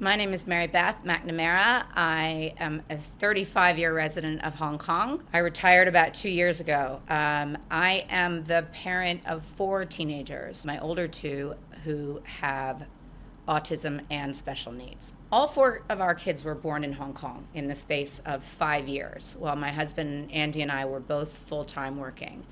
My name is Mary Beth McNamara. I am a 35-year resident of Hong Kong. I retired about 2 years ago. I am the parent of 4 teenagers, my older 2 who have autism and special needs. All 4 of our kids were born in Hong Kong in the space of 5 years, while my husband Andy and I were both full-time working.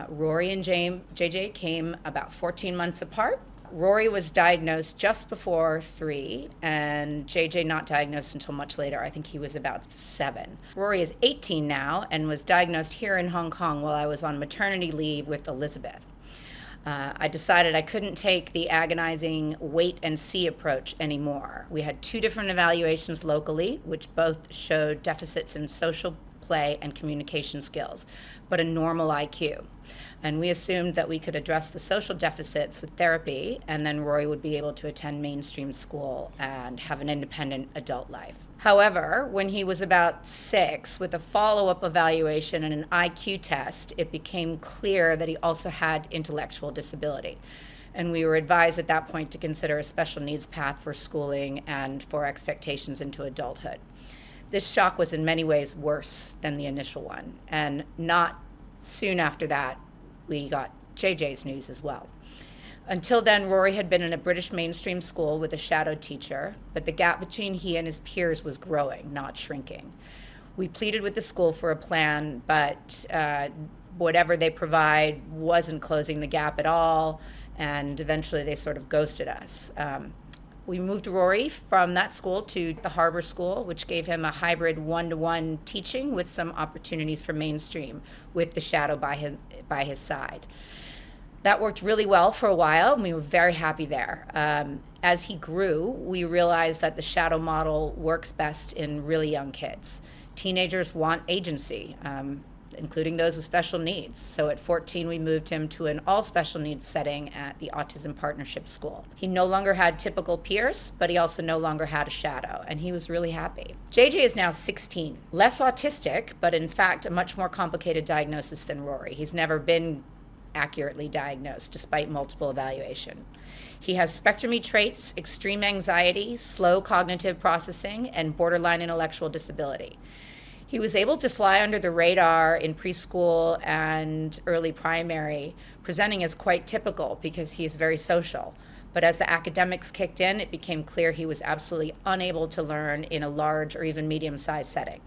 Rory and JJ came about 14 months apart. Rory was diagnosed just before 3, and JJ not diagnosed until much later. I think he was about 7. Rory is 18 now and was diagnosed here in Hong Kong while I was on maternity leave with Elizabeth. I decided I couldn't take the agonizing wait and see approach anymore. We had 2 different evaluations locally, which both showed deficits in social play and communication skills, but a normal IQ. And we assumed that we could address the social deficits with therapy, and then Rory would be able to attend mainstream school and have an independent adult life. However, when he was about 6, with a follow-up evaluation and an IQ test, it became clear that he also had intellectual disability. And we were advised at that point to consider a special needs path for schooling and for expectations into adulthood. This shock was in many ways worse than the initial one, and not soon after that, we got JJ's news as well. Until then, Rory had been in a British mainstream school with a shadow teacher, but the gap between he and his peers was growing, not shrinking. We pleaded with the school for a plan, but whatever they provide wasn't closing the gap at all, and eventually they sort of ghosted us. We moved Rory from that school to the Harbour School, which gave him a hybrid 1-to-1 teaching with some opportunities for mainstream with the shadow by his side. That worked really well for a while, and we were very happy there. As he grew, we realized that the shadow model works best in really young kids. Teenagers want agency, including those with special needs. So at 14, we moved him to an all special needs setting at the Autism Partnership School. He no longer had typical peers, but he also no longer had a shadow, and he was really happy. JJ is now 16, less autistic, but in fact a much more complicated diagnosis than Rory. He's never been accurately diagnosed despite multiple evaluation. He has spectrum-y traits, extreme anxiety, slow cognitive processing, and borderline intellectual disability. He was able to fly under the radar in preschool and early primary, presenting as quite typical because he is very social. But as the academics kicked in, it became clear he was absolutely unable to learn in a large or even medium-sized setting.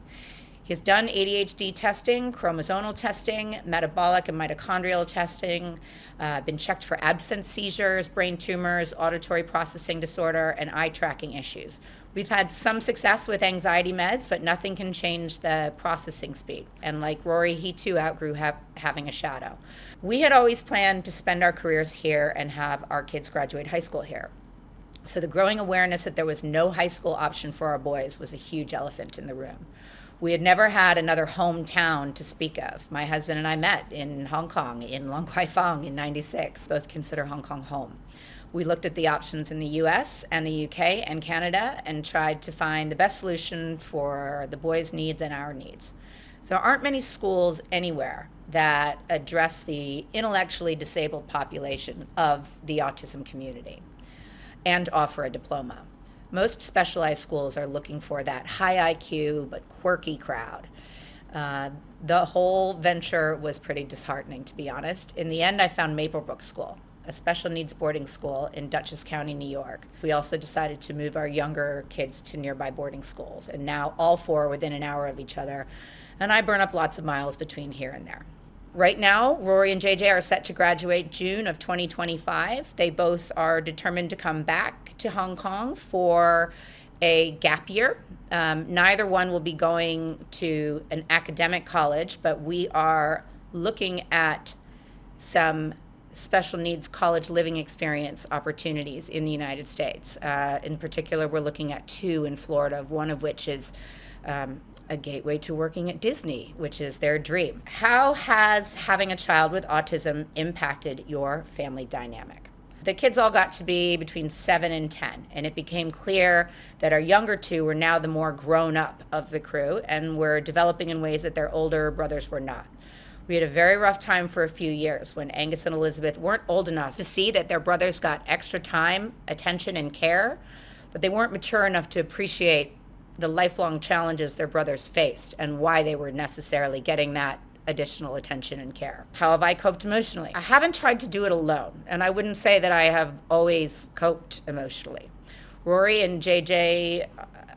He's done ADHD testing, chromosomal testing, metabolic and mitochondrial testing, been checked for absence seizures, brain tumors, auditory processing disorder, and eye tracking issues. We've had some success with anxiety meds, but nothing can change the processing speed. And like Rory, he too outgrew having a shadow. We had always planned to spend our careers here and have our kids graduate high school here. So the growing awareness that there was no high school option for our boys was a huge elephant in the room. We had never had another hometown to speak of. My husband and I met in Hong Kong, in Long Kwai Fong in '96, both consider Hong Kong home. We looked at the options in the US and the UK and Canada and tried to find the best solution for the boys' needs and our needs. There aren't many schools anywhere that address the intellectually disabled population of the autism community and offer a diploma. Most specialized schools are looking for that high IQ but quirky crowd. The whole venture was pretty disheartening, to be honest. In the end, I found Maplebrook School, a special needs boarding school in Dutchess County, New York. We also decided to move our younger kids to nearby boarding schools, and now all 4 are within an hour of each other, and I burn up lots of miles between here and there. Right now, Rory and JJ are set to graduate June of 2025. They both are determined to come back to Hong Kong for a gap year. Neither one will be going to an academic college, but we are looking at some special needs college living experience opportunities in the United States. In particular, we're looking at 2 in Florida, one of which is a gateway to working at Disney, which is their dream. How has having a child with autism impacted your family dynamic? The kids all got to be between 7 and 10, and it became clear that our younger 2 were now the more grown up of the crew and were developing in ways that their older brothers were not. We had a very rough time for a few years when Angus and Elizabeth weren't old enough to see that their brothers got extra time, attention, and care, but they weren't mature enough to appreciate the lifelong challenges their brothers faced and why they were necessarily getting that additional attention and care. How have I coped emotionally? I haven't tried to do it alone, and I wouldn't say that I have always coped emotionally. Rory and JJ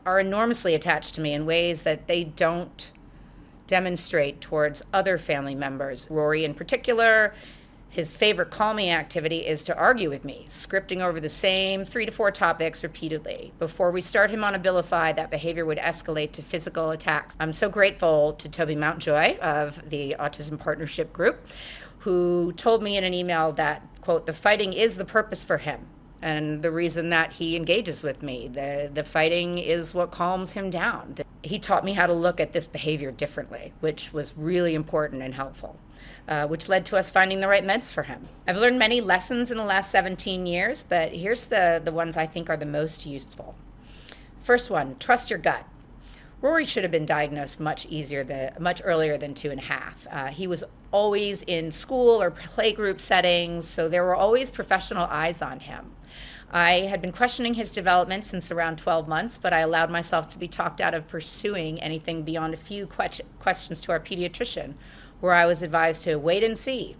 are enormously attached to me in ways that they don't demonstrate towards other family members. Rory in particular, his favorite calming activity is to argue with me, scripting over the same 3 to 4 topics repeatedly. Before we start him on Abilify, that behavior would escalate to physical attacks. I'm so grateful to Toby Mountjoy of the Autism Partnership Group, who told me in an email that, quote, the fighting is the purpose for him and the reason that he engages with me. The fighting is what calms him down. He taught me how to look at this behavior differently, which was really important and helpful. Which led to us finding the right meds for him. I've learned many lessons in the last 17 years, but here's the ones I think are the most useful. First one, trust your gut. Rory should have been diagnosed much earlier than 2.5. He was always in school or playgroup settings, so there were always professional eyes on him. I had been questioning his development since around 12 months, but I allowed myself to be talked out of pursuing anything beyond a few questions to our pediatrician, where I was advised to wait and see.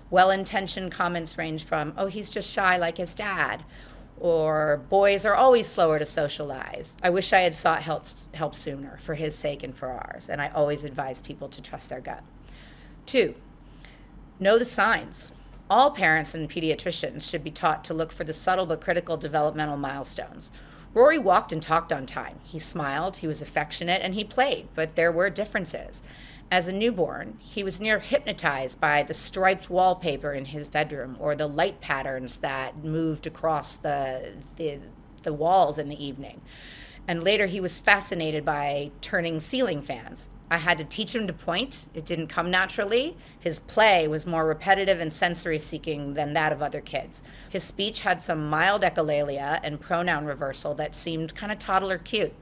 Well-intentioned comments range from, oh, he's just shy like his dad, or boys are always slower to socialize. I wish I had sought help sooner for his sake and for ours, and I always advise people to trust their gut. 2, know the signs. All parents and pediatricians should be taught to look for the subtle but critical developmental milestones. Rory walked and talked on time. He smiled, he was affectionate, and he played, but there were differences. As a newborn, he was near hypnotized by the striped wallpaper in his bedroom or the light patterns that moved across the walls in the evening. And later he was fascinated by turning ceiling fans. I had to teach him to point. It didn't come naturally. His play was more repetitive and sensory-seeking than that of other kids. His speech had some mild echolalia and pronoun reversal that seemed kind of toddler cute.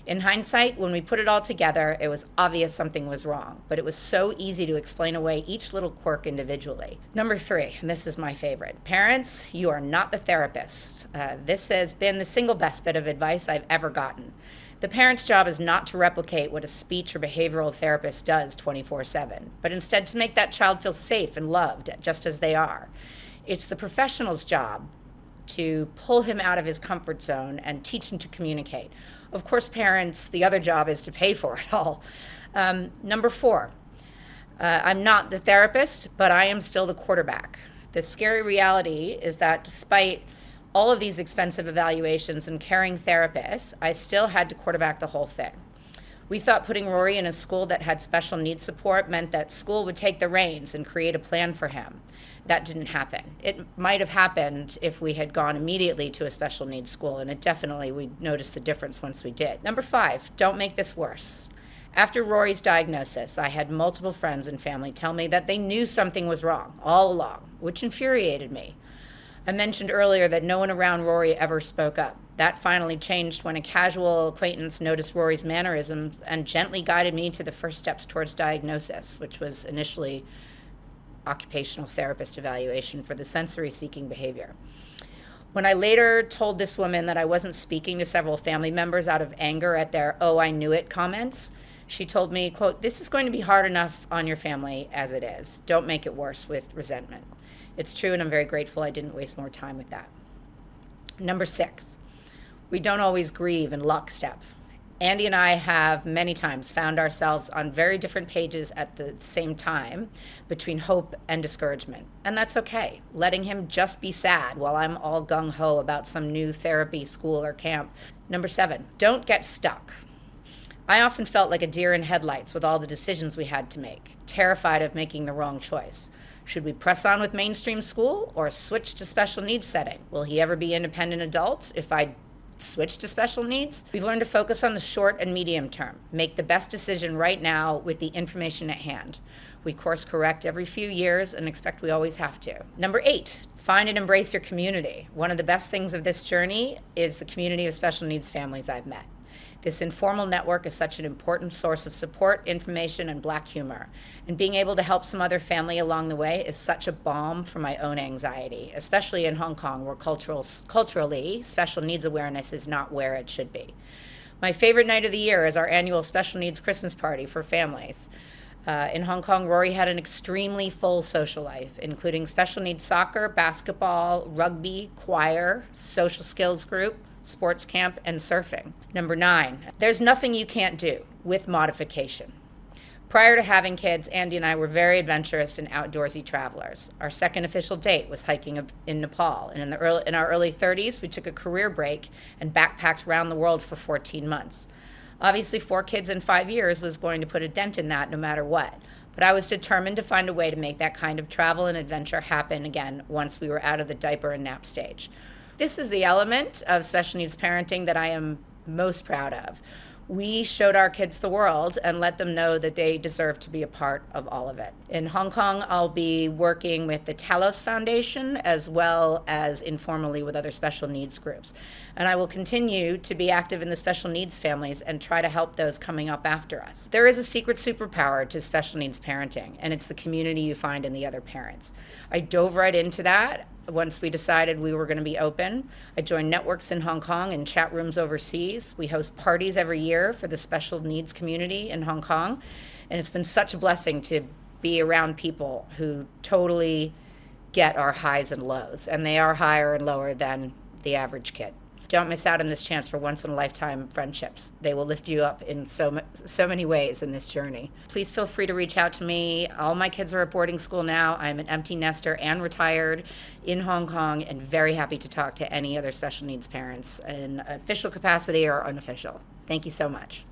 In hindsight, when we put it all together, it was obvious something was wrong, but it was so easy to explain away each little quirk individually. Number 3, and this is my favorite. Parents, you are not the therapist. This has been the single best bit of advice I've ever gotten. The parent's job is not to replicate what a speech or behavioral therapist does 24/7, but instead to make that child feel safe and loved just as they are. It's the professional's job to pull him out of his comfort zone and teach him to communicate. Of course, parents, the other job is to pay for it all. Number 4, I'm not the therapist, but I am still the quarterback. The scary reality is that despite all of these expensive evaluations and caring therapists, I still had to quarterback the whole thing. We thought putting Rory in a school that had special needs support meant that school would take the reins and create a plan for him. That didn't happen. It might have happened if we had gone immediately to a special needs school, and we noticed the difference once we did. Number 5, don't make this worse. After Rory's diagnosis, I had multiple friends and family tell me that they knew something was wrong all along, which infuriated me. I mentioned earlier that no one around Rory ever spoke up. That finally changed when a casual acquaintance noticed Rory's mannerisms and gently guided me to the first steps towards diagnosis, which was initially occupational therapist evaluation for the sensory-seeking behavior. When I later told this woman that I wasn't speaking to several family members out of anger at their "oh, I knew it" comments, she told me, quote, "This is going to be hard enough on your family as it is. Don't make it worse with resentment." It's true, and I'm very grateful I didn't waste more time with that. Number 6, we don't always grieve in lockstep. Andy and I have many times found ourselves on very different pages at the same time between hope and discouragement. And that's okay. Letting him just be sad while I'm all gung-ho about some new therapy, school, or camp. Number 7, don't get stuck. I often felt like a deer in headlights with all the decisions we had to make, terrified of making the wrong choice. Should we press on with mainstream school or switch to special needs setting? Will he ever be an independent adult if I switch to special needs? We've learned to focus on the short and medium term, make the best decision right now with the information at hand. We course correct every few years and expect we always have to. Number 8, find and embrace your community. One of the best things of this journey is the community of special needs families I've met. This informal network is such an important source of support, information, and Black humor. And being able to help some other family along the way is such a balm for my own anxiety, especially in Hong Kong, where culturally, special needs awareness is not where it should be. My favorite night of the year is our annual special needs Christmas party for families. In Hong Kong, Rory had an extremely full social life, including special needs soccer, basketball, rugby, choir, social skills group, sports camp, and surfing. Number 9, there's nothing you can't do with modification. Prior to having kids, Andy and I were very adventurous and outdoorsy travelers. Our second official date was hiking in Nepal, and in our early 30s, we took a career break and backpacked around the world for 14 months. Obviously, 4 kids in 5 years was going to put a dent in that no matter what. But I was determined to find a way to make that kind of travel and adventure happen again once we were out of the diaper and nap stage. This is the element of special needs parenting that I am most proud of. We showed our kids the world and let them know that they deserve to be a part of all of it. In Hong Kong, I'll be working with the Talos Foundation as well as informally with other special needs groups. And I will continue to be active in the special needs families and try to help those coming up after us. There is a secret superpower to special needs parenting, and it's the community you find in the other parents. I dove right into that once we decided we were going to be open. I joined networks in Hong Kong and chat rooms overseas. We host parties every year for the special needs community in Hong Kong. And it's been such a blessing to be around people who totally get our highs and lows. And they are higher and lower than the average kid. Don't miss out on this chance for once-in-a-lifetime friendships. They will lift you up in so many ways in this journey. Please feel free to reach out to me. All my kids are at boarding school now. I'm an empty nester and retired in Hong Kong, and very happy to talk to any other special needs parents in official capacity or unofficial. Thank you so much.